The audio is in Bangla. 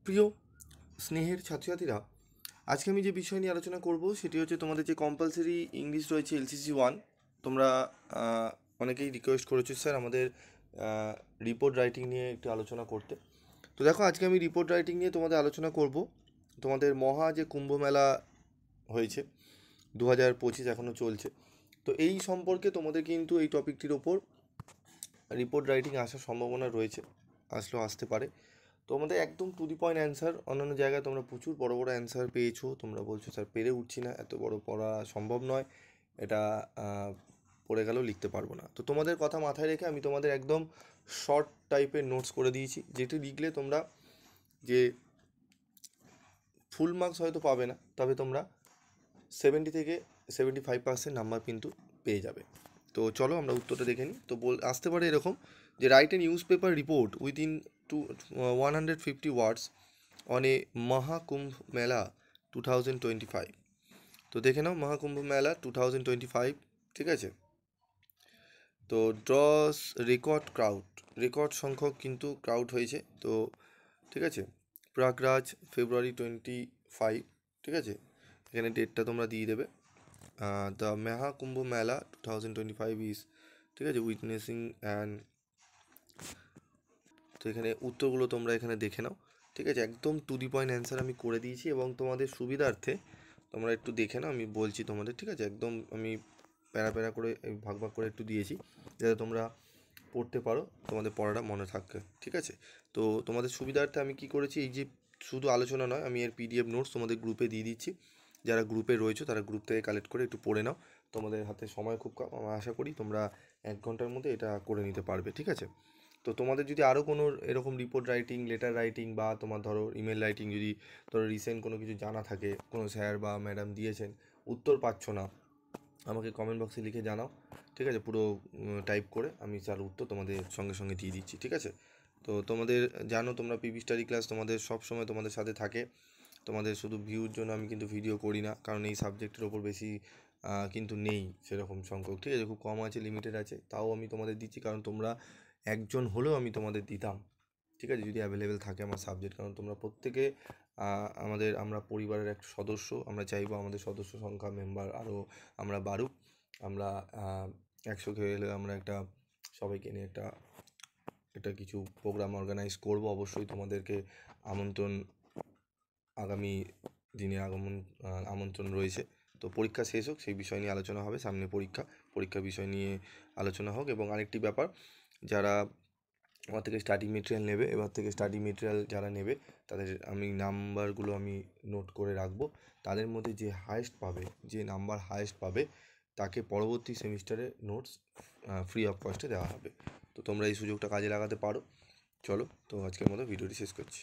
প্রিয় স্নেহের ছাত্রছাত্রীরা, আজকে আমি যে বিষয় নিয়ে আলোচনা করব সেটি হচ্ছে তোমাদের যে কম্পালসারি ইংলিশ রয়েছে এলসিসি 1। তোমরা অনেকেই রিকোয়েস্ট করেছো স্যার আমাদের রিপোর্ট রাইটিং নিয়ে একটু আলোচনা করতে। তো দেখো, আজকে আমি রিপোর্ট রাইটিং নিয়ে তোমাদের আলোচনা করব। তোমাদের মহা যে কুম্ভ মেলা হয়েছে 2025 এখনও চলছে, তো এই সম্পর্কে তোমাদের কিন্তু এই টপিকটির ওপর রিপোর্ট রাইটিং আসার সম্ভাবনা রয়েছে, আসলেও আসতে পারে। তো আমাদের একদম টু দি পয়েন্ট অ্যান্সার। অন্যান্য জায়গায় তোমরা প্রচুর বড় বড় অ্যান্সার পেয়েছো, তোমরা বলছো স্যার পেরে উঠছি না, এত বড় পড়া সম্ভব নয়, এটা পড়ে গেলেও লিখতে পারবো না। তো তোমাদের কথা মাথায় রেখে আমি তোমাদের একদম শর্ট টাইপের নোটস করে দিয়েছি, যেটি লিখলে তোমরা যে ফুল মার্কস হয়তো পাবে না, তবে তোমরা 70 থেকে 75% নাম্বার কিন্তু পেয়ে যাবে। তো চলো আমরা উত্তরটা দেখে নিই। তো আসতে পারে এরকম যে write a news paper report within 150 words on a Maha Kumbh মেলা 2025। তো দেখে নাও মহাকুম্ভ মেলা 2025, ঠিক আছে। তো ড্রস রেকর্ড ক্রাউড, রেকর্ড সংখ্যক কিন্তু ক্রাউড হয়েছে। তো ঠিক আছে, প্রয়াগরাজ ফেব্রুয়ারি 25, ঠিক আছে, এখানে ডেটটা তোমরা দিয়ে দেবে। দ্য মহাকুম্ভ মেলা 2025 ইজ, ঠিক আছে, উইটনেসিং অ্যান্ড। তো এখানে উত্তরগুলো তোমরা এখানে দেখে নাও, ঠিক আছে। একদম টু দি পয়েন্ট অ্যান্সার আমি করে দিয়েছি, এবং তোমাদের সুবিধার্থে তোমরা একটু দেখে নাও, আমি বলছি তোমাদের, ঠিক আছে। একদম আমি প্যারা প্যারা করে ভাগ ভাগ করে একটু দিয়েছি, যাতে তোমরা পড়তে পারো, তোমাদের পড়াটা মনে থাকবে, ঠিক আছে। তো তোমাদের সুবিধার্থে আমি কি করেছি, এই যে শুধু আলোচনা নয়, আমি এর পিডিএফ নোটস তোমাদের গ্রুপে দিয়ে দিচ্ছি। যারা গ্রুপে রয়েছে তারা গ্রুপ থেকে কালেক্ট করে একটু পড়ে নাও। তোমাদের হাতে সময় খুব কম, আমি আশা করি তোমরা 1 ঘন্টার মধ্যে এটা করে নিতে পারবে, ঠিক আছে। তো তোমাদের যদি আরও কোনো এরকম রিপোর্ট রাইটিং, লেটার রাইটিং, বা তোমার ধরো ইমেল রাইটিং, যদি ধরো রিসেন্ট কোনো কিছু জানা থাকে, কোনো স্যার বা ম্যাডাম দিয়েছেন, উত্তর পাচ্ছ না, আমাকে কমেন্ট বক্সে লিখে জানাও, ঠিক আছে। পুরো টাইপ করে আমি তার উত্তর তোমাদের সঙ্গে সঙ্গে দিয়ে দিচ্ছি, ঠিক আছে। তো তোমাদের জানো, তোমরা পিবি স্টাডি ক্লাস তোমাদের সব সময় তোমাদের সাথে থাকে। তোমাদের শুধু ভিউর জন্য আমি কিন্তু ভিডিও করি না, কারণ এই সাবজেক্টের ওপর বেশি কিন্তু নেই সেরকম সংখ্যক, ঠিক আছে, খুব কম আছে, লিমিটেড আছে, তাও আমি তোমাদের দিচ্ছি, কারণ তোমরা একজন হলেও আমি তোমাদের দিতাম, ঠিক আছে, যদি অ্যাভেলেবেল থাকে আমার সাবজেক্ট। কারণ তোমরা প্রত্যেকে আমরা পরিবারের একটা সদস্য, আমরা চাইবো আমাদের সদস্য সংখ্যা, মেম্বার আরও আমরা বাড়ুক। আমরা 100 হয়ে এলে আমরা একটা সবাইকে নিয়ে একটা কিছু প্রোগ্রাম অর্গানাইজ করব। অবশ্যই তোমাদেরকে আমন্ত্রণ, আগামী দিনে আমন্ত্রণ রয়েছে। তো পরীক্ষা শেষ হোক, সেই বিষয় নিয়ে আলোচনা হবে। সামনে পরীক্ষার বিষয় নিয়ে আলোচনা হোক। এবং আরেকটি ব্যাপার, যারা আমার থেকে স্টাডি মেটেরিয়াল নেবে, এবার থেকে স্টাডি মেটেরিয়াল যারা নেবে তাদের আমি নাম্বারগুলো আমি নোট করে রাখবো। তাদের মধ্যে যে হায়েস্ট পাবে, যে নাম্বার হায়েস্ট পাবে, তাকে পরবর্তী সেমিস্টারে নোটস ফ্রি অফ কস্টে দেওয়া হবে। তো তোমরা এই সুযোগটা কাজে লাগাতে পারো। চলো, তো আজকের মতো ভিডিওটি শেষ করছি।